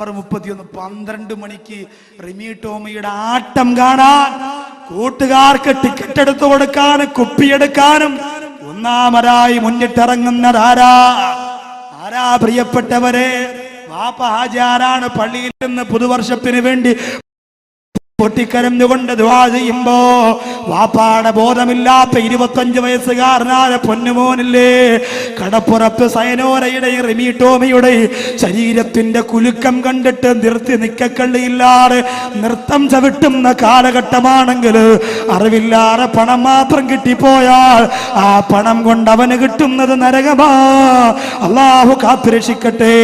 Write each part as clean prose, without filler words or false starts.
31 12 മണിക്ക് റിമി ടോമിയുടെ ആട്ടം കാണാൻ കൂട്ടുകാർക്ക് ടിക്കറ്റ് എടുത്തു കൊടുക്കാനും കുപ്പിയെടുക്കാനും ഒന്നാമരായി മുന്നിട്ടിറങ്ങുന്നതാരാ? ആരാ പ്രിയപ്പെട്ടവരെ? വാപ്പ ഹാജിയാരാണ് പള്ളിയിൽ നിന്ന് പുതുവർഷത്തിന് വേണ്ടി പൊട്ടിക്കരഞ്ഞുകൊണ്ട് ദുആ ചെയ്യുമ്പോ വാപ്പാടെ ബോധമില്ലാത്ത 25 വയസ്സുകാരനായ പൊന്നുമോനില്ലേ കടപ്പുറത്ത് സയനോരയുടെ റിമി ടോമിയുടെ ശരീരത്തിന്റെ കുലുക്കം കണ്ടിട്ട് നിർത്തി നിക്കക്കള്ളിയില്ലാതെ നൃത്തം ചവിട്ടുന്ന കാലഘട്ടമാണെങ്കിൽ അറിവില്ലാതെ പണം മാത്രം കിട്ടിപ്പോയാൽ ആ പണം കൊണ്ട് അവന് കിട്ടുന്നത് നരകമാ. അല്ലാഹു കാത്തുരക്ഷിക്കട്ടെ.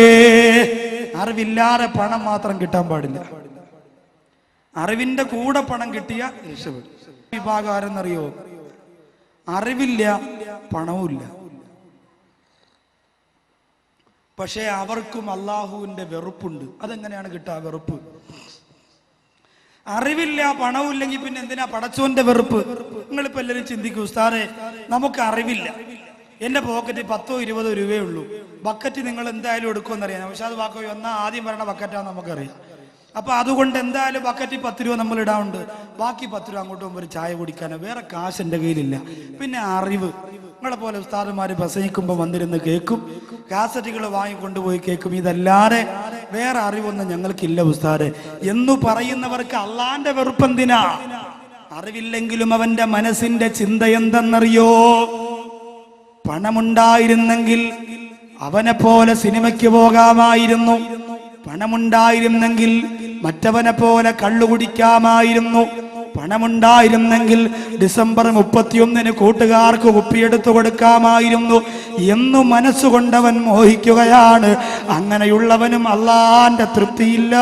അറിവില്ലാതെ പണം മാത്രം കിട്ടാൻ പാടില്ല. അറിവിന്റെ കൂടെ പണം കിട്ടിയ രക്ഷപ്പെടും. വിഭാഗം ആരെന്നറിയോ? അറിവില്ല, പണവുമില്ല, പക്ഷേ അവർക്കും അള്ളാഹുവിന്റെ വെറുപ്പുണ്ട്. അതെങ്ങനെയാണ് കിട്ടുക വെറുപ്പ്? അറിവില്ല, പണവുമില്ലെങ്കിൽ പിന്നെ എന്തിനാ പടച്ചോന്റെ വെറുപ്പ്? നിങ്ങളിപ്പോ എല്ലാവരും ചിന്തിക്കൂ, ഉസ്താദേ നമുക്ക് അറിവില്ല, എന്റെ പോക്കറ്റിൽ 10-20 രൂപയേ ഉള്ളൂ, ബക്കറ്റ് നിങ്ങൾ എന്തായാലും എടുക്കുമെന്നറിയാം. പക്ഷെ അത് വാക്കോ എന്നാ ആദ്യം പറയണ ബക്കറ്റാന്ന് നമുക്കറിയാം. അപ്പൊ അതുകൊണ്ട് എന്തായാലും ബക്കറ്റിൽ 10 രൂപ നമ്മൾ ഇടാറുണ്ട്, ബാക്കി 10 രൂപ അങ്ങോട്ട് പോകുമ്പോൾ ഒരു ചായ കുടിക്കാനോ വേറെ കാശ് എൻ്റെ കയ്യിലില്ല. പിന്നെ അറിവ്, നിങ്ങളെ പോലെ ഉസ്താദുമാര് പ്രസംഗിക്കുമ്പോൾ വന്നിരുന്ന് കേൾക്കും, കാസറ്റുകൾ വാങ്ങിക്കൊണ്ടുപോയി കേൾക്കും, ഇതല്ലാതെ വേറെ അറിവൊന്നും ഞങ്ങൾക്കില്ല ഉസ്താദെ എന്നു പറയുന്നവർക്ക് അള്ളാന്റെ വെറുപ്പെന്തിനാ? അറിവില്ലെങ്കിലും അവന്റെ മനസ്സിന്റെ ചിന്ത എന്തെന്നറിയോ? പണമുണ്ടായിരുന്നെങ്കിൽ അവനെ പോലെ സിനിമയ്ക്ക് പോകാമായിരുന്നു, പണമുണ്ടായിരുന്നെങ്കിൽ മറ്റവനെ പോലെ കള്ളു കുടിക്കാമായിരുന്നു, പണമുണ്ടായിരുന്നെങ്കിൽ ഡിസംബർ 31 കൂട്ടുകാർക്ക് കുപ്പിയെടുത്തു കൊടുക്കാമായിരുന്നു എന്നു മനസ്സുകൊണ്ടവൻ മോഹിക്കുകയാണ്. അങ്ങനെയുള്ളവനും അള്ളാന്റെ തൃപ്തിയില്ല.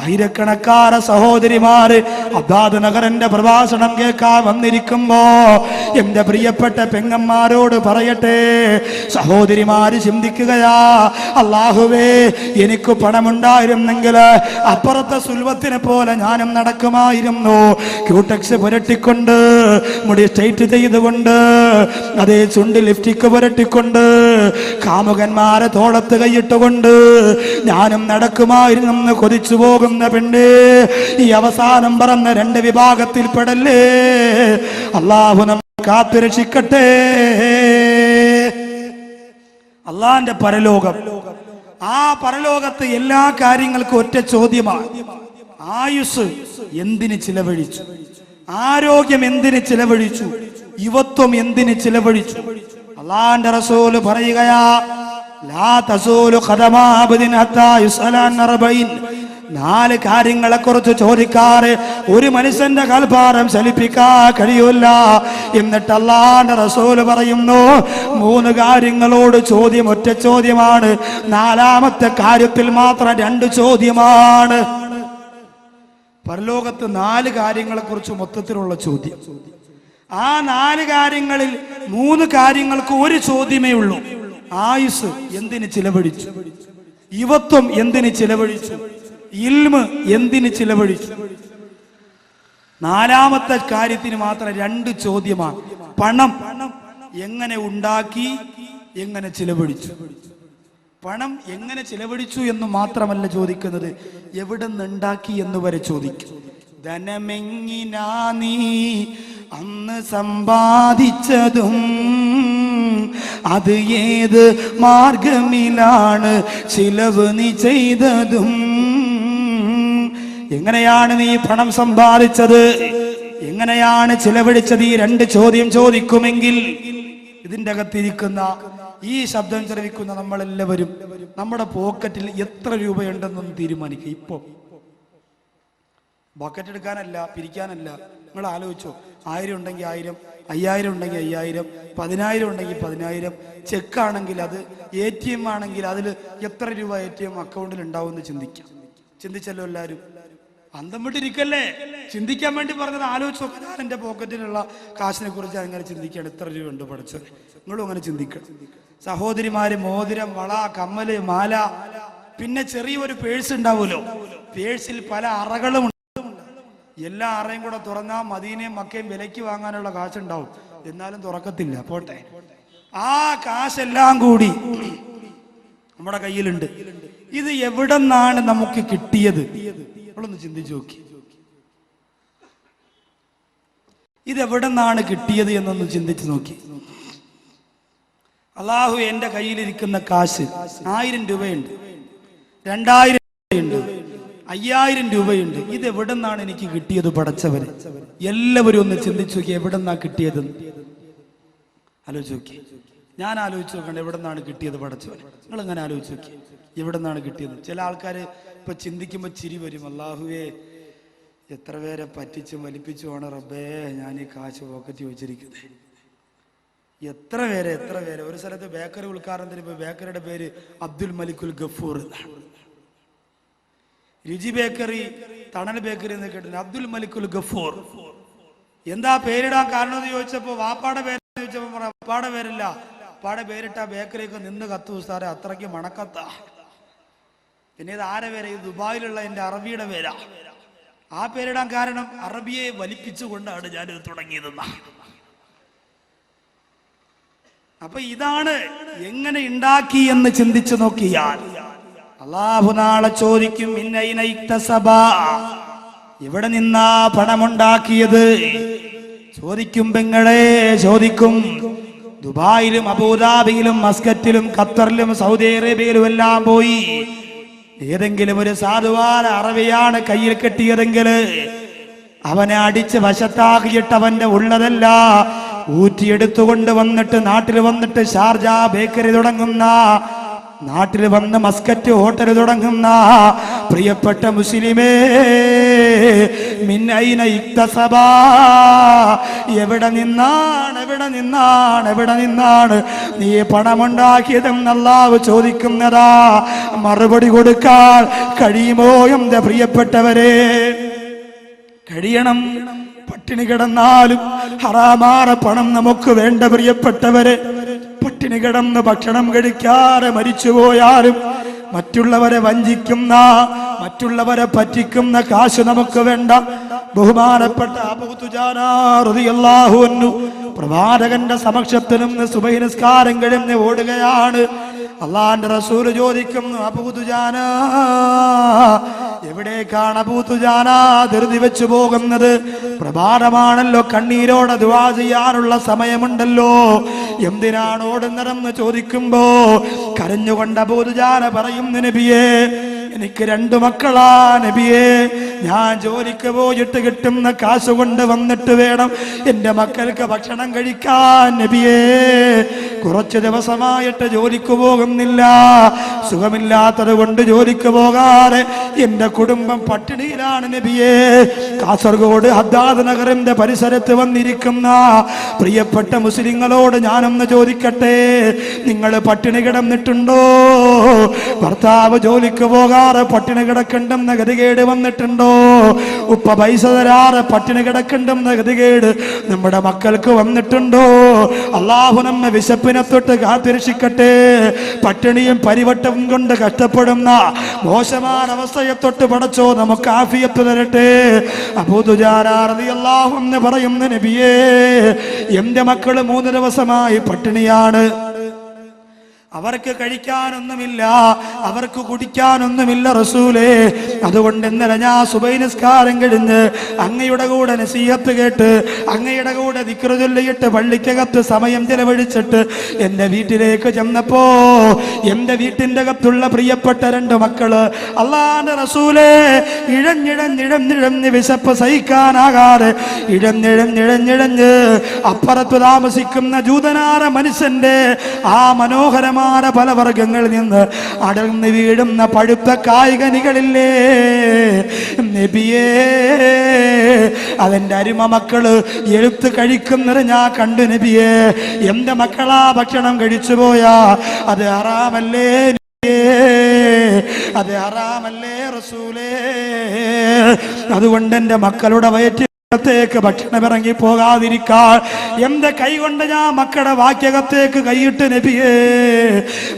ആയിരക്കണക്കാര സഹോദരിമാര് അബ്ദാദ് നഗറിന്റെ പ്രഭാഷണം കേൾക്കാൻ വന്നിരിക്കുമ്പോ എന്റെ പ്രിയപ്പെട്ട പെങ്ങന്മാരോട് പറയട്ടെ, സഹോദരിമാര് ചിന്തിക്കുകയാ, അല്ലാഹുവേ എനിക്ക് പണമുണ്ടായിരുന്നെങ്കിൽ അപ്പുറത്തെ സുൽവത്തിനെ പോലെ ഞാനും നടക്കുമായിരുന്നു. ക്യൂടെക്സ് പുരട്ടിക്കൊണ്ട്, മുടി സ്ട്രെയിറ്റ് ചെയ്തുകൊണ്ട്, അതേ ചുണ്ട് ലിഫ്റ്റിക്ക് പുരട്ടിക്കൊണ്ട്, കാമുകന്മാരെ തോളത്ത് കൈയിട്ടുകൊണ്ട് ഞാനും നടക്കുമായിരുന്നു കൊതിച്ചു പോകും പെണ്ണ്. ഈ അവസാനം പറഞ്ഞ 2 വിഭാഗത്തിൽ പെടല്ലേ. അല്ലാഹു നമ്മെ കാത്തുരക്ഷിക്കട്ടെ. അള്ളാന്റെ പരലോകം, ആ പരലോകത്ത് എല്ലാ കാര്യങ്ങൾക്കും ഒറ്റ ചോദ്യമാണ്. ആയുസ് എന്തിന് ചിലവഴിച്ചു? ആരോഗ്യം എന്തിന് ചിലവഴിച്ചു? യുവത്വം എന്തിന് ചിലവഴിച്ചു? അള്ളാന്റെ റസൂല് പറയുകയാ, ലാ തസൂലു ഖദമാ അബ്ദിൻ ഹത്താ യുസ്അല അൻ 40. 4 കാര്യങ്ങളെ കുറിച്ച് ചോദിക്കാറ് ഒരു മനുഷ്യന്റെ കൽഭാരം ചലിപ്പിക്കാൻ കഴിയൂല. എന്നിട്ട് അല്ലാഹുവിന്റെ റസൂൽ പറയുന്നു, 3 കാര്യങ്ങളോട് ചോദ്യം ഒറ്റ ചോദ്യമാണ്, 4ാമത്തെ കാര്യത്തിൽ മാത്രം 2 ചോദ്യമാണ്. പരലോകത്ത് 4 കാര്യങ്ങളെ കുറിച്ച് മൊത്തത്തിലുള്ള ചോദ്യം. ആ 4 കാര്യങ്ങളിൽ 3 കാര്യങ്ങൾക്ക് ഒരു ചോദ്യമേ ഉള്ളൂ. ആയുസ് എന്തിന് ചിലവഴിച്ചു? യുവത്വം എന്തിന് ചിലവഴിച്ചു? ഇൽമ് എന്തിന് ചിലവഴിച്ചു? 4ാമത്തെ കാര്യത്തിന് മാത്രം 2 ചോദ്യമാണ്. പണം എങ്ങനെ ഉണ്ടാക്കി, എങ്ങനെ ചിലവഴിച്ചു? പണം എങ്ങനെ ചിലവഴിച്ചു എന്ന് മാത്രമല്ല ചോദിക്കുന്നത്, എവിടെ നിന്നുണ്ടാക്കി എന്ന് വരെ ചോദിക്കും. ധനമെങ്ങിനാ നീ അന്ന് സമ്പാദിച്ചതും, അത് ഏത് മാർഗമിലാണ് ചിലവ് നീ ചെയ്തതും, എങ്ങനെയാണ് നീ പണം സമ്പാദിച്ചത്, എങ്ങനെയാണ് ചിലവഴിച്ചത്? ഈ 2 ചോദ്യം ചോദിക്കുമെങ്കിൽ ഇതിന്റെ അകത്തിരിക്കുന്ന, ഈ ശബ്ദം ശ്രവിക്കുന്ന നമ്മളെല്ലാവരും നമ്മുടെ പോക്കറ്റിൽ എത്ര രൂപയുണ്ടെന്നൊന്ന് തീരുമാനിക്കുക. ഇപ്പൊ ബക്കറ്റ് എടുക്കാനല്ല, പിരിക്കാനല്ല. നിങ്ങൾ ആലോചിച്ചോ, 1000 ഉണ്ടെങ്കിൽ 1000, 5000 ഉണ്ടെങ്കിൽ 5000, 10000 ഉണ്ടെങ്കിൽ 10000, ചെക്കാണെങ്കിൽ അത്, ATM ആണെങ്കിൽ അതിൽ എത്ര രൂപ ATM അക്കൗണ്ടിൽ ഉണ്ടാവും എന്ന് ചിന്തിക്കാം. ചിന്തിച്ചല്ലോ എല്ലാവരും? അന്തം വിട്ടിരിക്കല്ലേ? ചിന്തിക്കാൻ വേണ്ടി പറഞ്ഞത്. ആലോചിച്ച് നോക്കാം, ഞാൻ എൻ്റെ പോക്കറ്റിലുള്ള കാശിനെ കുറിച്ച് അങ്ങനെ ചിന്തിക്കുകയാണ്, എത്ര രൂപ ഉണ്ട് പഠിച്ചത്. നിങ്ങളും അങ്ങനെ ചിന്തിക്കണം. സഹോദരിമാര് മോതിരം, വള, കമ്മല്, മാല, പിന്നെ ചെറിയൊരു പേഴ്സ് ഉണ്ടാവുമല്ലോ, പേഴ്സിൽ പല അറകളും ഉണ്ട്. എല്ലാ അറയും കൂടെ തുറന്നാൽ മദീനയും മക്കയും വിലയ്ക്ക് വാങ്ങാനുള്ള കാശുണ്ടാവും, എന്നാലും തുറക്കത്തില്ല. പോട്ടെ, ആ കാശെല്ലാം കൂടി നമ്മുടെ കയ്യിലുണ്ട്. ഇത് എവിടെ നിന്നാണ് നമുക്ക് കിട്ടിയത്? നമ്മളൊന്ന് ചിന്തിച്ചു നോക്കി. ഇതെവിടെ നിന്നാണ് കിട്ടിയത് എന്നൊന്ന് ചിന്തിച്ചു നോക്കി. അള്ളാഹു എൻ്റെ കയ്യിലിരിക്കുന്ന കാശ് 1000 രൂപയുണ്ട്, 2000 രൂപയുണ്ട്, 5000 രൂപയുണ്ട്. ഇത് എവിടെ നിന്നാണ് എനിക്ക് കിട്ടിയത്? പടച്ചവരെ, എല്ലാവരും ഒന്ന് ചിന്തിച്ചു നോക്കി, എവിടെ നിന്നാ കിട്ടിയതെന്ന് ആലോചിച്ച് നോക്കി. ഞാൻ ആലോചിച്ച് നോക്കണ്ട എവിടെ നിന്നാണ് കിട്ടിയത് പടച്ചവരെ. നിങ്ങൾ എങ്ങനെ ആലോചിച്ച് നോക്കി എവിടെ നിന്നാണ് കിട്ടിയത്? ചില ആൾക്കാർ ഇപ്പൊ ചിന്തിക്കുമ്പോൾ ചിരി വരും. അള്ളാഹുവേ, എത്ര പേരെ പറ്റിച്ചും വലിപ്പിച്ചുമാണ് റബ്ബേ ഞാൻ ഈ കാശ് പോക്കറ്റ് വെച്ചിരിക്കുന്നത്. എത്ര പേരെ. ഒരു സ്ഥലത്ത് ബേക്കറി ഉദ്ഘാടനത്തിന് പോയി, ബേക്കറിയുടെ പേര് അബ്ദുൽ മലിക്കുൽ ഗഫൂർ എന്നാണ്. രുചി ബേക്കറി, തണൽ ബേക്കറി എന്ന് കേട്ടിട്ടുണ്ട്. അബ്ദുൽ മലിക്കുൽ ഗഫൂർ. എന്താ പേരിടാൻ കാരണം എന്ന് ചോദിച്ചപ്പോ വാപ്പാടെ പേര് ചോദിച്ചപ്പോ വാപ്പാടെ പേരില്ല, വാപ്പാടെ പേരിട്ട ബേക്കറിയൊക്കെ നിന്ന് കത്തു സാറേ, അത്രയ്ക്ക് മണക്കത്ത. പിന്നെ ഇത് ആരെ പേര്? ഇത് ദുബായിലുള്ള എൻ്റെ അറബിയുടെ പേരാ. ആ പേരിടാൻ കാരണം അറബിയെ വലിപ്പിച്ചുകൊണ്ടാണ് ഞാനിത് തുടങ്ങിയതെന്ന. അപ്പൊ ഇതാണ് എങ്ങനെ ഉണ്ടാക്കി എന്ന് ചിന്തിച്ചു നോക്കിയാൽ അല്ലാഹു നാളെ ചോദിക്കും, എവിടെ നിന്നാ പണമുണ്ടാക്കിയത് ചോദിക്കും. പെങ്ങളെ ചോദിക്കും. ദുബായിലും അബുദാബിയിലും മസ്കറ്റിലും ഖത്തറിലും സൗദി അറേബ്യയിലും എല്ലാം പോയി ഏതെങ്കിലും ഒരു സാധുവാന അറബിയാണ് കയ്യിൽ കെട്ടിയതെങ്കിൽ അവനെ അടിച്ച് വശത്താക്കിയിട്ട് അവന്റെ ഉള്ളതല്ല ഊറ്റിയെടുത്തുകൊണ്ട് വന്നിട്ട് നാട്ടിൽ വന്നിട്ട് ഷാർജ ബേക്കറി തുടങ്ങുന്ന, നാട്ടിൽ വന്ന് മസ്കറ്റ് ഹോട്ടൽ തുടങ്ങുന്ന പ്രിയപ്പെട്ട മുസ്ലിമേ, മിന്നൈന ഇക്തസബ, എവിടെ നിന്നാണ് നീ പണമുണ്ടാക്കിയതെന്ന് അല്ലാഹു ചോദിക്കുന്നതാ. മറുപടി കൊടുക്കാൻ കഴിയുമോ എന്റെ പ്രിയപ്പെട്ടവരെ? കഴിയണം. പട്ടിണി കിടന്നാലും ഹറാമാറ പണം നമുക്ക് വേണ്ട പ്രിയപ്പെട്ടവരെ. പട്ടിണി കിടന്ന് ഭക്ഷണം കഴിക്കാതെ മരിച്ചുപോയാലും മറ്റുള്ളവരെ വഞ്ചിക്കുന്ന, മറ്റുള്ളവരെ പറ്റിക്കുന്ന കാശ് നമുക്ക് വേണ്ട. ബഹുമാനപ്പെട്ട അബൂ ദുജാന റളിയല്ലാഹു അൻഹു പ്രവാചകന്റെ സമക്ഷത്തിൽ നിന്ന് സുബഹി നിസ്കാരം കഴിഞ്ഞ് ഓടുകയാണ്. അള്ളാന്റെ റസൂൽ ചോദിക്കുന്നു, അബൂ ദുജാന, എവിടേക്കാണ് അബൂ ദുജാന ധൃതി വെച്ചു പോകുന്നത്? പ്രഭാതമാണല്ലോ, കണ്ണീരോടെ ദുആ ചെയ്യാനുള്ള സമയമുണ്ടല്ലോ, എന്തിനാണ് ഓടുന്നതെന്ന് ചോദിക്കുമ്പോ കരഞ്ഞുകൊണ്ട് അബൂ ദുജാന പറയുന്നു, നബിയേ, എനിക്ക് 2 മക്കളാ നബിയേ. ഞാൻ ജോലിക്ക് പോയിട്ട് കിട്ടുന്ന കാശ് കൊണ്ട് വന്നിട്ട് വേണം എൻ്റെ മക്കൾക്ക് ഭക്ഷണം കഴിക്കാൻ നബിയേ. കുറച്ച് ദിവസമായിട്ട് ജോലിക്ക് പോകുന്നില്ല, സുഖമില്ലാത്തത് കൊണ്ട് ജോലിക്ക് പോകാതെ എൻ്റെ കുടുംബം പട്ടിണിയിലാണ് നബിയേ. കാസർഗോഡ് ഹദ്ദാദ് നഗറിന്റെ പരിസരത്ത് വന്നിരിക്കുന്ന പ്രിയപ്പെട്ട മുസ്ലിങ്ങളോട് ഞാനൊന്ന് ചോദിക്കട്ടെ, നിങ്ങൾ പട്ടിണി കിടന്നിട്ടുണ്ടോ? ഭർത്താവ് ജോലിക്ക് പോകാതെ പട്ടിണി കിടക്കണ്ടെന്ന ഗതികേട് വന്നിട്ടുണ്ടോ? ഉപ്പ പൈസ തരാറ് പട്ടിണി കിടക്കണ്ടെന്ന ഗതികേട് നമ്മുടെ മക്കൾക്ക് വന്നിട്ടുണ്ടോ? അള്ളാഹു നമ്മെ വിശപ്പിനെ തൊട്ട് കാത്തിരക്ഷിക്കട്ടെ. പട്ടിണിയും പരിവട്ടവും കൊണ്ട് കഷ്ടപ്പെടുന്ന മോശമായ അവസ്ഥയെ തൊട്ട് പടച്ചോ നമുക്ക് ആഫിയത്ത് തരട്ടെ. അബൂ ദുജാന റളിയല്ലാഹു അൻഹു പറയുന്ന, നബിയേ, എന്റെ മക്കള് 3 ദിവസമായി പട്ടിണിയാണ്. അവർക്ക് കഴിക്കാനൊന്നുമില്ല, അവർക്ക് കുടിക്കാനൊന്നുമില്ല റസൂലേ. അതുകൊണ്ട് ഇന്നലെ ഞാൻ സുബഹി നിസ്കാരം കഴിഞ്ഞ് അങ്ങയുടെ കൂടെ നസീഹത്ത് കേട്ട് അങ്ങയുടെ കൂടെ ദിക്ർ ചൊല്ലിയിട്ട് പള്ളിക്കകത്ത് സമയം ചെലവഴിച്ചിട്ട് എൻ്റെ വീട്ടിലേക്ക് ചെന്നപ്പോ എൻ്റെ വീട്ടിൻ്റെ അകത്തുള്ള പ്രിയപ്പെട്ട 2 മക്കള് അല്ലാഹുവിന്റെ റസൂലേ ഇഴഞ്ഞിഴഞ്ഞിഴഞ്ഞിഴഞ്ഞ് വിശപ്പ് സഹിക്കാനാകാതെ ഇഴഞ്ഞിഴഞ്ഞിഴഞ്ഞിഴഞ്ഞ് അപ്പുറത്ത് താമസിക്കുന്ന ജൂതനാര മനുഷ്യന്റെ ആ മനോഹരമായ പല വർഗങ്ങളിൽ നിന്ന് അടർന്നു വീഴുന്ന പഴുത്ത കായികനികളില്ലേ നബിയേ, അതെന്റെ അരുമ മക്കള് എടുത്ത് കഴിക്കുന്നത് ഞാൻ കണ്ടു നബിയേ. എന്റെ മക്കളാ ഭക്ഷണം കഴിച്ചു പോയാ അത് ഹറാമല്ലേ നബിയേ, അത് ഹറാമല്ലേ റസൂലേ. അതുകൊണ്ട് എന്റെ മക്കളുടെ വയറ്റിലേക്ക് ഭക്ഷണം ഇറങ്ങി പോകാതിരിക്കാൻ എന്റെ കൈ കൊണ്ട് ഞാൻ മക്കളുടെ വാക്യകത്തേക്ക് കൈയിട്ട് നബിയേ.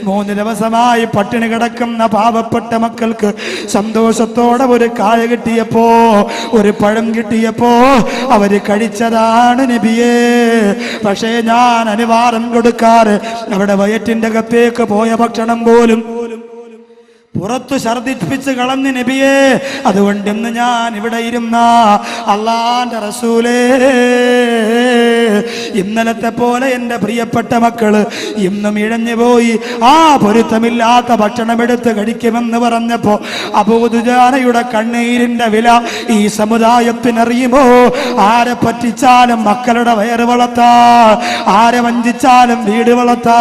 3 ദിവസമായി പട്ടിണി കിടക്കുന്ന പാവപ്പെട്ട മക്കൾക്ക് സന്തോഷത്തോടെ ഒരു കായ കിട്ടിയപ്പോ, ഒരു പഴം കിട്ടിയപ്പോ അവര് കഴിച്ചതാണ് നബിയേ. പക്ഷേ ഞാൻ അനുവാദം കൊടുക്കാറ് അവിടെ വയറ്റിന്റെ അകത്തേക്ക് പോയ ഭക്ഷണം പോലും പുറത്തു ഛർദിപ്പിച്ച് കളഞ്ഞ് നബിയേ. അതുകൊണ്ട് ഇന്ന് ഞാൻ ഇവിടെ ഇരുന്ന അള്ളാന്റെ റസൂലേ, ഇന്നലത്തെ പോലെ എൻ്റെ പ്രിയപ്പെട്ട മക്കള് ഇന്നും ഇഴഞ്ഞു പോയി ആ പൊരുത്തമില്ലാത്ത ഭക്ഷണം എടുത്ത് കഴിക്കുമെന്ന് പറഞ്ഞപ്പോ അബൂദുജാനയുടെ കണ്ണീരിന്റെ വില ഈ സമുദായത്തിനറിയുമോ? ആരെ പറ്റിച്ചാലും മക്കളുടെ വയറ് വളർത്താ, ആരെ വഞ്ചിച്ചാലും വീട് വളർത്താ,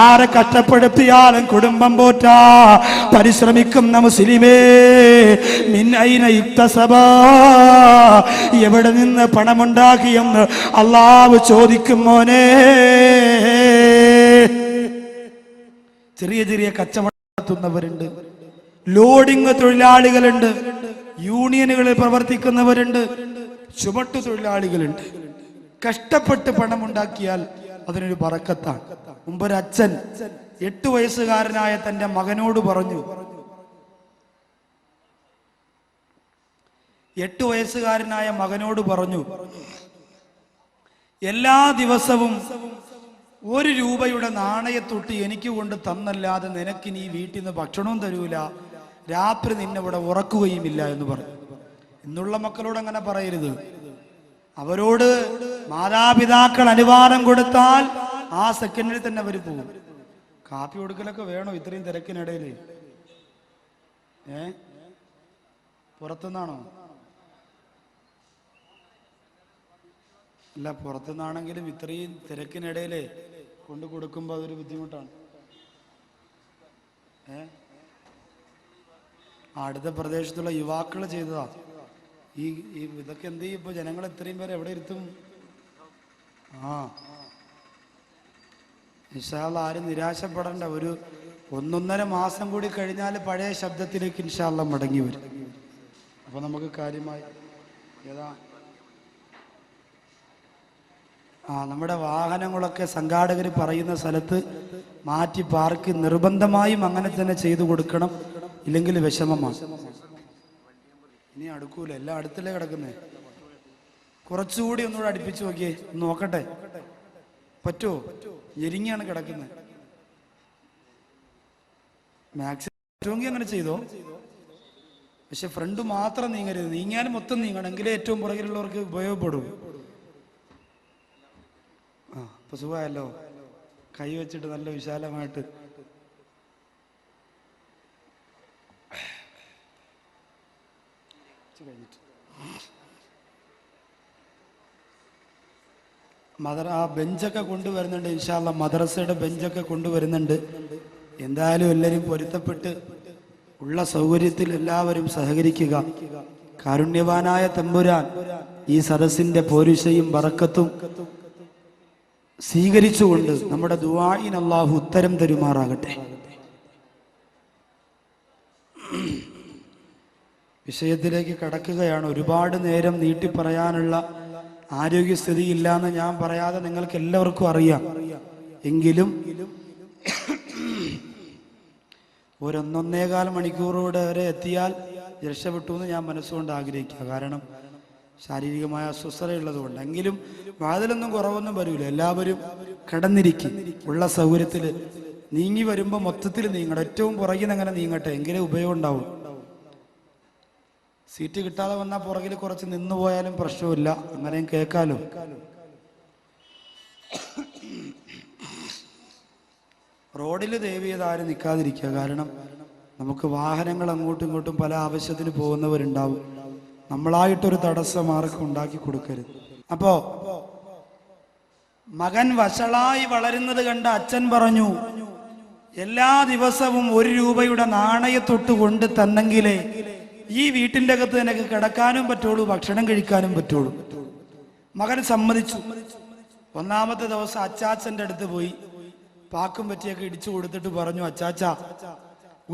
ആരെ കഷ്ടപ്പെടുത്തിയാലും കുടുംബം പോറ്റാ പരിശ്രമിക്കുന്ന മുസ്ലിമേ, മിൻ ഐന ഇക്തസബ, എവിടെ നിന്ന് പണമുണ്ടാക്കിയെന്ന് അല്ലാഹു ചോദിക്കും മോനെ. ചെറിയ ചെറിയ കച്ചവടം നടത്തുന്നവരുണ്ട്, ലോഡിംഗ് തൊഴിലാളികളുണ്ട്, യൂണിയനുകളിൽ പ്രവർത്തിക്കുന്നവരുണ്ട്, ചുമട്ടു തൊഴിലാളികളുണ്ട്. കഷ്ടപ്പെട്ട് പണമുണ്ടാക്കിയാൽ അതിനൊരു ബറക്കത്താണ്. മുമ്പൊരച്ഛൻ 8 വയസ്സുകാരനായ തന്റെ മകനോട് പറഞ്ഞു, 8 വയസ്സുകാരനായ മകനോട് പറഞ്ഞു, എല്ലാ ദിവസവും 1 രൂപയുടെ നാണയത്തൊട്ടി എനിക്ക് കൊണ്ട് തന്നല്ലാതെ നിനക്കിനി ഈ വീട്ടിൽ നിന്ന് ഭക്ഷണവും തരൂല, രാത്രി നിന്നെ ഇവിടെ ഉറക്കുകയുമില്ല എന്ന് പറഞ്ഞു. ഇന്നുള്ള മക്കളോട് അങ്ങനെ പറയരുത്. അവരോട് മാതാപിതാക്കൾ അനുവാദം കൊടുത്താൽ ആ സെക്കൻഡിൽ തന്നെ അവർ പോകും. കാപ്പി കൊടുക്കലൊക്കെ വേണോ ഇത്രയും തിരക്കിനിടയിൽ? പുറത്തുനിന്നാണോ? അല്ല, പുറത്തുനിന്നാണെങ്കിലും ഇത്രയും തിരക്കിനിടയിൽ കൊണ്ടു കൊടുക്കുമ്പോൾ അതൊരു ബുദ്ധിമുട്ടാണ്. അടുത്ത പ്രദേശത്തുള്ള യുവാക്കൾ ചെയ്തതാ ഈ ഇതൊക്കെ. എന്ത് ചെയ്യും ഇപ്പൊ? ജനങ്ങൾ ഇത്രയും പേരെ എവിടെ ഇരുത്തും? ഇൻഷാ അല്ലാഹ് ആരും നിരാശപ്പെടേണ്ട. ഒരു 1.5 മാസം കൂടി കഴിഞ്ഞാൽ പഴയ ശബ്ദത്തിലേക്ക് ഇൻഷാ അല്ലാഹ് മടങ്ങി വരും. അപ്പൊ നമുക്ക് കാര്യമായി നമ്മുടെ വാഹനങ്ങളൊക്കെ സംഘാടകർ പറയുന്ന സ്ഥലത്ത് മാറ്റി പാർക്ക് നിർബന്ധമായും അങ്ങനെ തന്നെ ചെയ്തു കൊടുക്കണം, ഇല്ലെങ്കിൽ വിഷമമാണ്. ഇനി അടുക്കൂല, എല്ലാം അടുത്തല്ലേ കിടക്കുന്നേ. കുറച്ചുകൂടി ഒന്നുകൂടെ അടുപ്പിച്ച് നോക്കിയേ, നോക്കട്ടെ പറ്റുമോ? ഞെരിങ്ങിയാണ് കിടക്കുന്നത്. മാക്സിമം പറ്റുമെങ്കിൽ അങ്ങനെ ചെയ്തോ, പക്ഷെ ഫ്രണ്ട് മാത്രം നീങ്ങരുത്. നീങ്ങിയാലും മൊത്തം നീങ്ങണം, എങ്കിലേ ഏറ്റവും പുറകിലുള്ളവർക്ക് ഉപയോഗപ്പെടും. ഇപ്പൊ സുഖമായല്ലോ, കൈ വെച്ചിട്ട് നല്ല വിശാലമായിട്ട്. ആ ബെഞ്ചൊക്കെ കൊണ്ടുവരുന്നുണ്ട് ഇൻഷാ അല്ലാഹ്, മദ്രസയുടെ ബെഞ്ചൊക്കെ കൊണ്ടുവരുന്നുണ്ട്. എന്തായാലും എല്ലാവരും പൊരുത്തപ്പെട്ട് ഉള്ള സൗകര്യത്തിൽ എല്ലാവരും സഹകരിക്കുക. കാരുണ്യവാനായ തമ്പുരാൻ ഈ സദസ്സിന്റെ പോരുഷയും ബറക്കത്തും സ്വീകരിച്ചുകൊണ്ട് നമ്മുടെ ദുആഇന് അല്ലാഹു ഉത്തരം തരുമാറാകട്ടെ. വിഷയത്തിലേക്ക് കടക്കുകയാണ്. ഒരുപാട് നേരം നീട്ടി പറയാനുള്ള ആരോഗ്യസ്ഥിതി ഇല്ലാന്ന് ഞാൻ പറയാതെ നിങ്ങൾക്ക് എല്ലാവർക്കും അറിയാം. എങ്കിലും 1-1.25 മണിക്കൂറോടെ വരെ എത്തിയാൽ രക്ഷപ്പെട്ടു എന്ന് ഞാൻ മനസ്സുകൊണ്ട് ആഗ്രഹിക്കുക. കാരണം ശാരീരികമായ അസ്വസ്ഥതയുള്ളതുകൊണ്ട്. എങ്കിലും വാതിലൊന്നും കുറവൊന്നും വരില്ല. എല്ലാവരും കിടന്നിരിക്കും. ഉള്ള സൗകര്യത്തിൽ നീങ്ങി വരുമ്പോൾ മൊത്തത്തിൽ നീങ്ങണം. ഏറ്റവും പുറകിൽ നിന്ന് അങ്ങനെ നീങ്ങട്ടെ, എങ്കിലേ ഉപയോഗം ഉണ്ടാവും. സീറ്റ് കിട്ടാതെ വന്നാൽ പുറകിൽ കുറച്ച് നിന്നു പോയാലും പ്രശ്നമില്ല, അങ്ങനെയും കേൾക്കാലോ. റോഡിൽ ദയവ് ചെയ്ത് ആരും നിൽക്കാതിരിക്കുക. കാരണം നമുക്ക് വാഹനങ്ങൾ അങ്ങോട്ടും ഇങ്ങോട്ടും പല ആവശ്യത്തിന് പോകുന്നവരുണ്ടാവും. നമ്മളായിട്ടൊരു തടസ്സം ആർക്കും ഉണ്ടാക്കി കൊടുക്കരുത്. അപ്പോ മകൻ വഷളായി വളരുന്നത് കണ്ട അച്ഛൻ പറഞ്ഞു, എല്ലാ ദിവസവും 1 രൂപയുടെ നാണയത്തൊട്ട് കൊണ്ട് തന്നെങ്കിലേ ഈ വീട്ടിന്റെ അകത്ത് നിനക്ക് കിടക്കാനും പറ്റുള്ളൂ, ഭക്ഷണം കഴിക്കാനും പറ്റുള്ളൂ. മകൻ സമ്മതിച്ചു. 1ാമത്തെ ദിവസം അച്ചാച്ചന്റെ അടുത്ത് പോയി പാക്കും പറ്റിയൊക്കെ ഇടിച്ചു കൊടുത്തിട്ട് പറഞ്ഞു, അച്ചാച്ച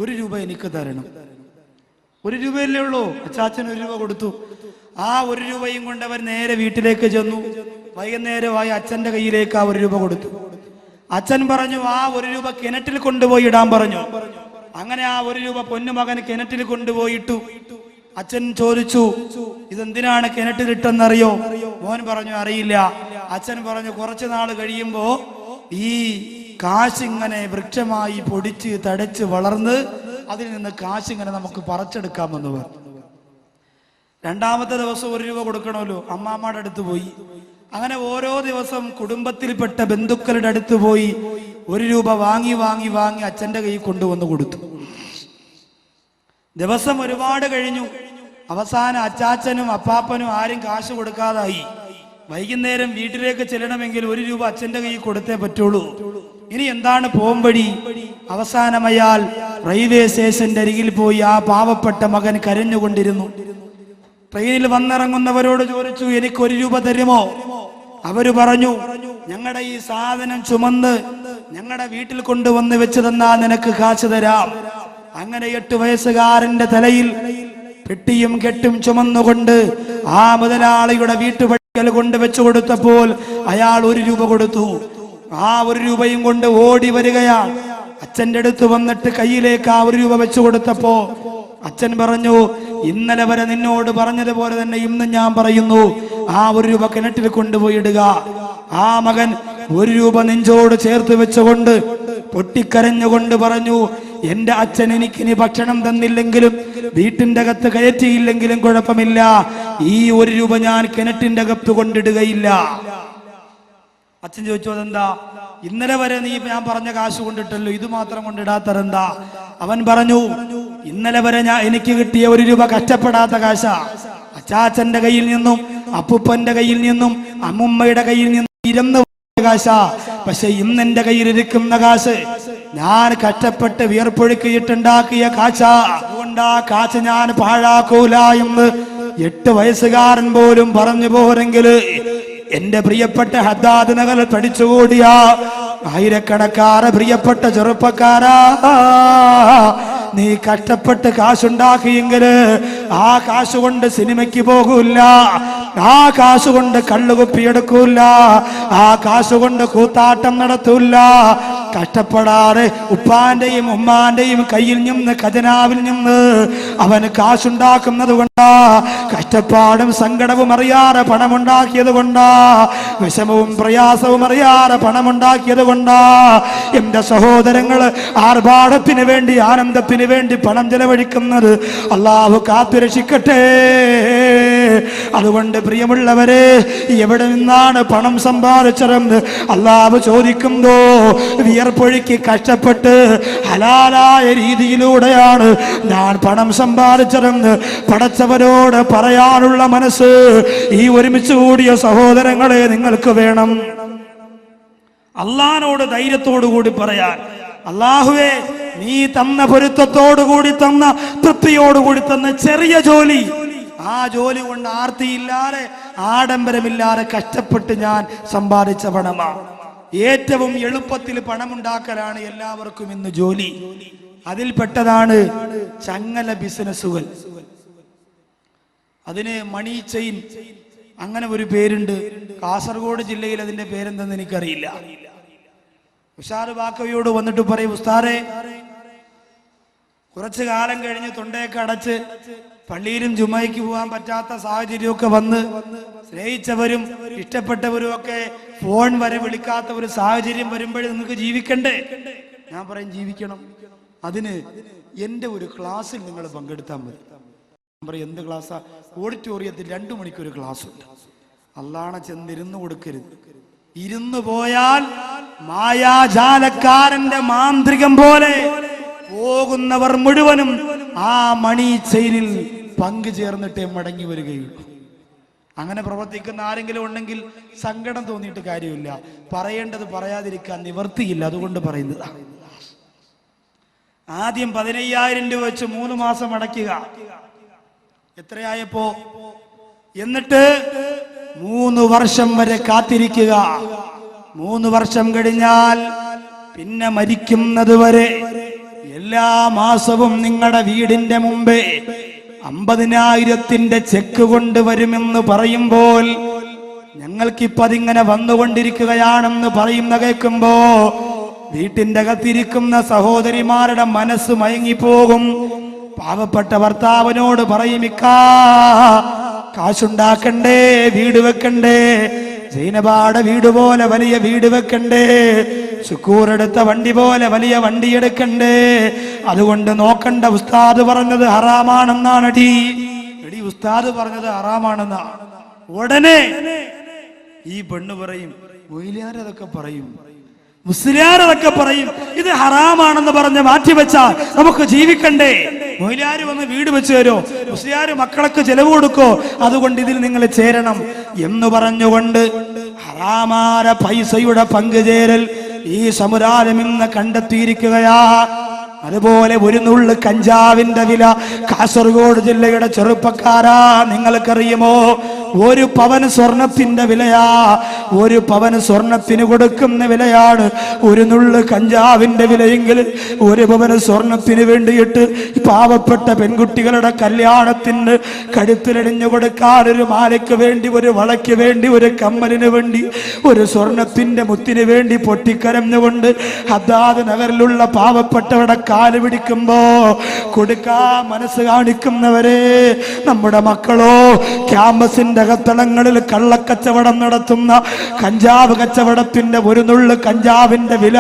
1 രൂപ എനിക്ക് തരണം. 1 രൂപയല്ലേ ഉള്ളൂ. അച്ചാച്ചൻ 1 രൂപ കൊടുത്തു. ആ 1 രൂപയും കൊണ്ട് അവർ നേരെ വീട്ടിലേക്ക് ചെന്നു. വൈകുന്നേരമായി അച്ഛന്റെ കയ്യിലേക്ക് ആ 1 രൂപ കൊടുത്തു. അച്ഛൻ പറഞ്ഞു, ആ 1 രൂപ കിണറ്റിൽ കൊണ്ടുപോയി ഇടാൻ പറഞ്ഞു. അങ്ങനെ ആ 1 രൂപ പൊന്നുമകൻ കിണറ്റിൽ കൊണ്ടുപോയിട്ടു. അച്ഛൻ ചോദിച്ചു, ഇതെന്തിനാണ് കിണറ്റിലിട്ടെന്നറിയോ? മോൻ പറഞ്ഞു, അറിയില്ല. അച്ഛൻ പറഞ്ഞു, കുറച്ചു നാൾ കഴിയുമ്പോ ഈ കാശിങ്ങനെ വൃക്ഷമായി പൊടിച്ച് തടച്ച് വളർന്ന് അതിൽ നിന്ന് കാശ് ഇങ്ങനെ നമുക്ക് പറിച്ചെടുക്കാമെന്ന് പറഞ്ഞു. രണ്ടാമത്തെ ദിവസം 1 രൂപ കൊടുക്കണമല്ലോ, അമ്മാമ്മയുടെ അടുത്ത് പോയി. അങ്ങനെ ഓരോ ദിവസം കുടുംബത്തിൽപ്പെട്ട ബന്ധുക്കളുടെ അടുത്ത് പോയി 1 രൂപ വാങ്ങി വാങ്ങി വാങ്ങി അച്ഛൻ്റെ കയ്യിൽ കൊണ്ടുവന്ന് കൊടുത്തു. ദിവസം ഒരുപാട് കഴിഞ്ഞു. അവസാനം അച്ചാച്ചനും അപ്പാപ്പനും ആരും കാശ് കൊടുക്കാതായി. വൈകുന്നേരം വീട്ടിലേക്ക് ചെല്ലണമെങ്കിൽ 1 രൂപ അച്ഛൻ്റെ കയ്യിൽ കൊടുത്തേ പറ്റുള്ളൂ. ഇനി എന്താണ് പോംവഴി? അവസാനം അയാൾ റെയിൽവേ സ്റ്റേഷന്റെ അരികിൽ പോയി ആ പാവപ്പെട്ട മകൻ കരഞ്ഞുകൊണ്ടിരുന്നു. ട്രെയിനിൽ വന്നിറങ്ങുന്നവരോട് ചോദിച്ചു, എനിക്ക് 1 രൂപ തരുമോ? അവര് പറഞ്ഞു, ഞങ്ങളുടെ ഈ സാധനം ചുമന്ന് ഞങ്ങളുടെ വീട്ടിൽ കൊണ്ടുവന്ന് വെച്ച് തന്നാ നിനക്ക് കാശ് തരാം. അങ്ങനെ 8 വയസ്സുകാരന്റെ തലയിൽ പെട്ടിയും കെട്ടും ചുമന്നുകൊണ്ട് ആ മുതലാളിയുടെ വീട്ടുപടിക്കൽ കൊണ്ട് വെച്ചു കൊടുത്തപ്പോൾ അയാൾ 1 രൂപ കൊടുത്തു. ആ 1 രൂപയും കൊണ്ട് ഓടി വരികയാണ്. അച്ഛൻ്റെ അടുത്ത് വന്നിട്ട് കയ്യിലേക്ക് ആ 1 രൂപ വെച്ചു കൊടുത്തപ്പോ അച്ഛൻ പറഞ്ഞു, ഇന്നലെ വരെ നിന്നോട് പറഞ്ഞതുപോലെ തന്നെ ഇന്ന് ഞാൻ പറയുന്നു, ആ 1 രൂപ കിണറ്റിൽ കൊണ്ടുപോയി ഇടുക. ആ മകൻ 1 രൂപ നെഞ്ചോട് ചേർത്ത് വെച്ചുകൊണ്ട് പൊട്ടിക്കരഞ്ഞുകൊണ്ട് പറഞ്ഞു, എന്റെ അച്ഛൻ എനിക്കിനി ഭക്ഷണം തന്നില്ലെങ്കിലും വീട്ടിന്റെ അകത്ത് കയറ്റിയില്ലെങ്കിലും കുഴപ്പമില്ല, ഈ 1 രൂപ ഞാൻ കിണറ്റിന്റെ അകത്ത് കൊണ്ടിടുകയില്ല. അച്ഛൻ ചോദിച്ചു, അതെന്താ? ഇന്നലെ വരെ നീ ഞാൻ പറഞ്ഞ കാശ് കൊണ്ടിട്ടല്ലോ, ഇത് മാത്രം കൊണ്ടിടാത്തതെന്താ? അവൻ പറഞ്ഞു, ഇന്നലെ വരെ എനിക്ക് കിട്ടിയ 1 രൂപ കഷ്ടപ്പെടാത്ത കാശാ. അച്ചാച്ചന്റെ കയ്യിൽ നിന്നും അപ്പൂപ്പന്റെ കയ്യിൽ നിന്നും അമ്മുമ്മയുടെ കയ്യിൽ നിന്നും ഇരുന്ന് കാശാ. പക്ഷെ ഇന്ന് എന്റെ കയ്യിലിരിക്കുന്ന കാശ് ഞാൻ കഷ്ടപ്പെട്ട് വിയർപ്പൊഴുക്കിയിട്ടുണ്ടാക്കിയ കാശാ. അതുകൊണ്ട് ആ കാശ് ഞാൻ പാഴാക്കൂല എന്ന് 8 വയസ്സുകാരൻ പോലും പറഞ്ഞു പോരെങ്കിൽ എന്റെ പ്രിയപ്പെട്ട ഹദ്ദാദ് നഗറിൽ പഠിച്ചുകൂടിയ ആയിരക്കണക്കാരെ പ്രിയപ്പെട്ട ചെറുപ്പക്കാരാ, നീ കഷ്ടപ്പെട്ട് കാശുണ്ടാക്കിയെങ്കിൽ ആ കാശ് കൊണ്ട് സിനിമയ്ക്ക് പോകൂല, ആ കാശ് കൊണ്ട് കള്ളുകുപ്പിയെടുക്കൂല, ആ കാശ് കൊണ്ട് കൂത്താട്ടം നടത്തൂല. കഷ്ടപ്പെടാതെ ഉപ്പാന്റെയും ഉമ്മാന്റെയും കയ്യിൽ നിന്ന് ഖജനാവിൽ നിന്ന് അവന് കാശുണ്ടാക്കുന്നത് കൊണ്ടാ, കഷ്ടപ്പാടും സങ്കടവും അറിയാതെ പണമുണ്ടാക്കിയത് കൊണ്ടാ, വിഷമവും പ്രയാസവും അറിയാതെ പണമുണ്ടാക്കിയത് കൊണ്ടാ. എന്റെ സഹോദരങ്ങൾ ആർഭാടത്തിന് വേണ്ടി ആനന്ദത്തിന് വേണ്ടി പണം ചെലവഴിക്കുന്നത് അള്ളാഹു കാത്തുരക്ഷിക്കട്ടെ. അതുകൊണ്ട് പ്രിയമുള്ളവരെ, എവിടെ നിന്നാണ് പണം സമ്പാദിച്ചതെന്ന് അള്ളാഹു ചോദിക്കുന്നോ? വിയർപ്പൊഴുക്കി കഷ്ടപ്പെട്ട് ഹലാലായ രീതിയിലൂടെയാണ് ഞാൻ പണം സമ്പാദിച്ചതെന്ന് പടച്ചവരോട് പറയാനുള്ള മനസ്സ് ഈ ഒരുമിച്ച് കൂടിയ സഹോദരങ്ങളെ നിങ്ങൾക്ക് വേണം. അള്ളാഹിനോട് ധൈര്യത്തോടു കൂടി പറയാൻ, അള്ളാഹുവേ നീ തന്ന പൊരുത്തത്തോടുകൂടി തന്ന തൃപ്തിയോടുകൂടി തന്ന ചെറിയ ജോലി, ആ ജോലി കൊണ്ട് ആർത്തിയില്ലാതെ ആഡംബരമില്ലാതെ കഷ്ടപ്പെട്ട് ഞാൻ സമ്പാദിച്ച പണമാണ്. ഏറ്റവും എളുപ്പത്തിൽ പണമുണ്ടാക്കലാണ് എല്ലാവർക്കും ഇന്ന് ജോലി. അതിൽപ്പെട്ടതാണ് ചങ്ങല ബിസിനസ്സുകൾ. അതിന് മണി ചെയിൻ അങ്ങനെ ഒരു പേരുണ്ട്. കാസർഗോഡ് ജില്ലയിൽ അതിന്റെ പേരെന്തെന്ന് എനിക്കറിയില്ല. ഉഷാർ ബാക്കവിയോട് വന്നിട്ട് പറയും, ഉസ്താദേ കുറച്ചു കാലം കഴിഞ്ഞ് തൊണ്ടയൊക്കെ അടച്ച് പള്ളിയിലും ജുമയ്ക്ക് പോകാൻ പറ്റാത്ത സാഹചര്യമൊക്കെ വന്ന് സ്നേഹിച്ചവരും ഇഷ്ടപ്പെട്ടവരും ഒക്കെ ഫോൺ വരെ വിളിക്കാത്ത ഒരു സാഹചര്യം വരുമ്പോഴേ നിങ്ങൾക്ക് ജീവിക്കണ്ടേ? ഞാൻ പറയും ജീവിക്കണം. അതിന് എൻ്റെ ഒരു ക്ലാസ്സിൽ നിങ്ങൾ പങ്കെടുത്താൽ മതി. ഞാൻ പറയും എന്ത് ക്ലാസ്സാ? ഓഡിറ്റോറിയത്തിൽ 2 മണിക്കൊരു ക്ലാസ് ഉണ്ട്. അള്ളാണ ചെന്നിരുന്ന് കൊടുക്കരുത്. ഇരുന്നു പോയാൽ മായാജാലക്കാരന്റെ മാന്ത്രികം പോലെ പോകുന്നവർ മുഴുവനും ആ മണി ചെയിനിൽ പങ്കു ചേർന്നിട്ടേ മടങ്ങി വരികയുള്ളൂ. അങ്ങനെ പ്രവർത്തിക്കുന്ന ആരെങ്കിലും ഉണ്ടെങ്കിൽ സങ്കടം തോന്നിയിട്ട് കാര്യമില്ല. പറയേണ്ടത് പറയാതിരിക്കാൻ നിവർത്തിയില്ല, അതുകൊണ്ട് പറയുന്നതാണ്. ആദ്യം 15,000 രൂപ വെച്ച് 3 മാസം അടയ്ക്കുക. എത്രയായപ്പോ? എന്നിട്ട് 3 വർഷം വരെ കാത്തിരിക്കുക. 3 വർഷം കഴിഞ്ഞാൽ പിന്നെ മരിക്കുന്നത് വരെ എല്ലാ മാസവും നിങ്ങളുടെ വീടിന്റെ മുമ്പേ 50,000-ന്റെ ചെക്ക് കൊണ്ടുവരുമെന്ന് പറയുമ്പോൾ, ഞങ്ങൾക്കിപ്പോ അതിങ്ങനെ വന്നുകൊണ്ടിരിക്കുകയാണെന്ന് പറയുന്ന കേൾക്കുമ്പോ വീട്ടിന്റെ അകത്തിരിക്കുന്ന സഹോദരിമാരുടെ മനസ്സ് മയങ്ങിപ്പോകും. പാവപ്പെട്ട ഭർത്താവിനോട് പറയും, ഇക്കാ കാശുണ്ടാക്കണ്ടേ, വീട് വെക്കണ്ടേ, സൈനബാടെ വീട് പോലെ വലിയ വീട് വെക്കണ്ടേ, ശുക്കൂറെടുത്ത വണ്ടി പോലെ വലിയ വണ്ടി എടുക്കണ്ടേ? അതുകൊണ്ട് നോക്കണ്ട, ഉസ്താദ് പറഞ്ഞത് ഹറാമാണെന്നാണ്. എടി ഉസ്താദ് പറഞ്ഞത് ഹറാമാണെന്നാണ്. ഉടനെ ഈ പെണ്ണ് പറയും, മൊയ്ലിയാരതൊക്കെ പറയും, മുസ്ലിയാരതൊക്കെ പറയും, ഇത് ഹറാമാണെന്ന് പറഞ്ഞ് മാറ്റിവെച്ചാൽ നമുക്ക് ജീവിക്കണ്ടേ? മൊയ്ലിയാര് വന്ന് വീട് വെച്ച് തരോ? മുസ്ലിയാര് മക്കളൊക്കെ ചെലവ് കൊടുക്കോ? അതുകൊണ്ട് ഇതിൽ നിങ്ങൾ ചേരണം എന്ന് പറഞ്ഞുകൊണ്ട് ഹറാമായ പൈസയുടെ പങ്കുചേരൽ ഈ സമുദായം ഇന്ന് കണ്ടെത്തിയിരിക്കുകയാ. അതുപോലെ ഒരു നുള്ളു കഞ്ചാവിന്റെ വില കാസർഗോഡ് ജില്ലയുടെ ചെറുപ്പക്കാരാ, നിങ്ങൾക്കറിയുമോ? 1 പവന് സ്വർണത്തിന്റെ വിലയാ. 1 പവന് സ്വർണത്തിന് കൊടുക്കുന്ന വിലയാണ് 1 നുള്ളു കഞ്ചാവിന്റെ വിലയെങ്കിൽ 1 പവന് സ്വർണത്തിന് വേണ്ടിയിട്ട് പാവപ്പെട്ട പെൺകുട്ടികളുടെ കല്യാണത്തിന് കഴുത്തിലടിഞ്ഞു കൊടുക്കാൻ, ഒരു മാലയ്ക്ക് വേണ്ടി, ഒരു വളയ്ക്ക് വേണ്ടി, ഒരു കമ്മലിന് വേണ്ടി, ഒരു സ്വർണത്തിന്റെ മുത്തിന് വേണ്ടി പൊട്ടിക്കരഞ്ഞുകൊണ്ട് ഹദ്ദാദ് നഗറിലുള്ള പാവപ്പെട്ടവരുടെ കാല് പിടിക്കുമ്പോ കൊടുക്കാൻ മനസ്സ് കാണിക്കുന്നവരെ, നമ്മുടെ മക്കളോ ക്യാമ്പസിന്റെ അകത്തളങ്ങളിൽ കള്ളക്കച്ചവടം നടത്തുന്ന കഞ്ചാവ് കച്ചവടത്തിന്റെ 1 നുള്ളു കഞ്ചാവിന്റെ വില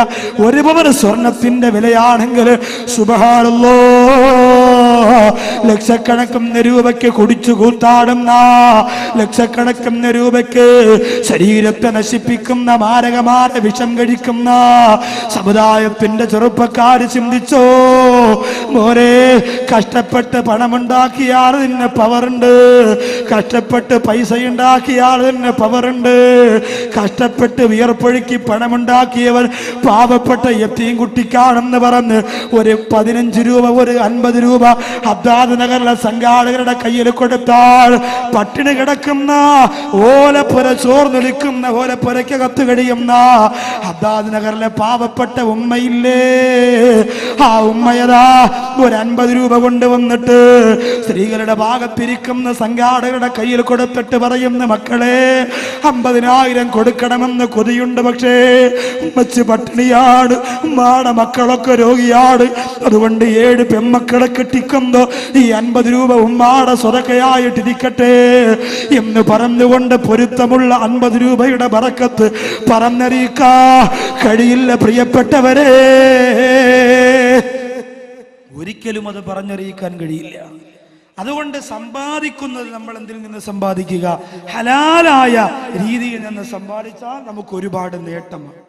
1 പവന് സ്വർണത്തിന്റെ വിലയാണെങ്കിൽ സുബ്ഹാനല്ലാഹ്, ലക്ഷക്കണക്കിന് രൂപയ്ക്ക് കുടിച്ചു കൂത്താടുന്ന, ലക്ഷക്കണക്കിന് രൂപയ്ക്ക് ശരീരത്തെ നശിപ്പിക്കുന്ന മാരകമായ വിഷം കഴിക്കുന്ന സമുദായത്തിന്റെ ചെറുപ്പക്കാര് ചിന്തിച്ചോ മോനെ? കഷ്ടപ്പെട്ട് പണമുണ്ടാക്കിയാൽ ഇതിന് പവറുണ്ട്, കഷ്ടപ്പെട്ട് പൈസ ഉണ്ടാക്കിയാൽ ഇതിന് പവറുണ്ട്, കഷ്ടപ്പെട്ട് വിയർപ്പൊഴുക്കി പണമുണ്ടാക്കിയവർ പാവപ്പെട്ട യത്തീം കുട്ടിക്കാണെന്ന് പറഞ്ഞ് ഒരു 15 രൂപ, ഒരു 50 രൂപ ഹദ്ദാദ് നഗറിലെ സംഘാടകരുടെ കയ്യിൽ കൊടുത്താൽ പട്ടിണി കിടക്കുന്ന, ഓലപ്പുര ചോർന്നൊലിക്കുന്ന, ഓലപ്പുരയ്ക്കകത്ത് കഴിയുന്ന ഹദ്ദാദ് നഗറിലെ പാവപ്പെട്ട ഉമ്മയില്ലേ, ആ ഉമ്മയതാ ഒരു 50 രൂപ കൊണ്ടുവന്നിട്ട് സ്ത്രീകളുടെ ഭാഗത്തിരിക്കുന്ന സംഘാടകരുടെ കയ്യിൽ കൊടുത്തിട്ട് പറയുന്ന, മക്കളെ 50,000 കൊടുക്കണമെന്ന് കൊതിയുണ്ട്, പക്ഷേ ഉമ്മച്ച് പട്ടിണിയാണ്, ഉമ്മാടെ മക്കളൊക്കെ രോഗിയാണ്, അതുകൊണ്ട് 7 പെൺമക്കളെ കെട്ടിക്കുന്നോ ഈ 50 രൂപ ഉമ്മാടെ സ്വതക്കയായിട്ടിരിക്കട്ടെ എന്ന് പറഞ്ഞുകൊണ്ട് പൊരുത്തമുള്ള 50 രൂപയുടെ ബറക്കത്ത് പറഞ്ഞറിയിക്കാ കഴിയില്ല പ്രിയപ്പെട്ടവരെ. ഒരിക്കലും അത് പറഞ്ഞറിയിക്കാൻ കഴിയില്ല. അതുകൊണ്ട് സമ്പാദിക്കുന്നത് നമ്മൾ എന്തിൽ നിന്ന് സമ്പാദിക്കുക? ഹലാലായ രീതിയിൽ നിന്ന് സമ്പാദിച്ചാൽ നമുക്ക് ഒരുപാട് നേട്ടമാണ്.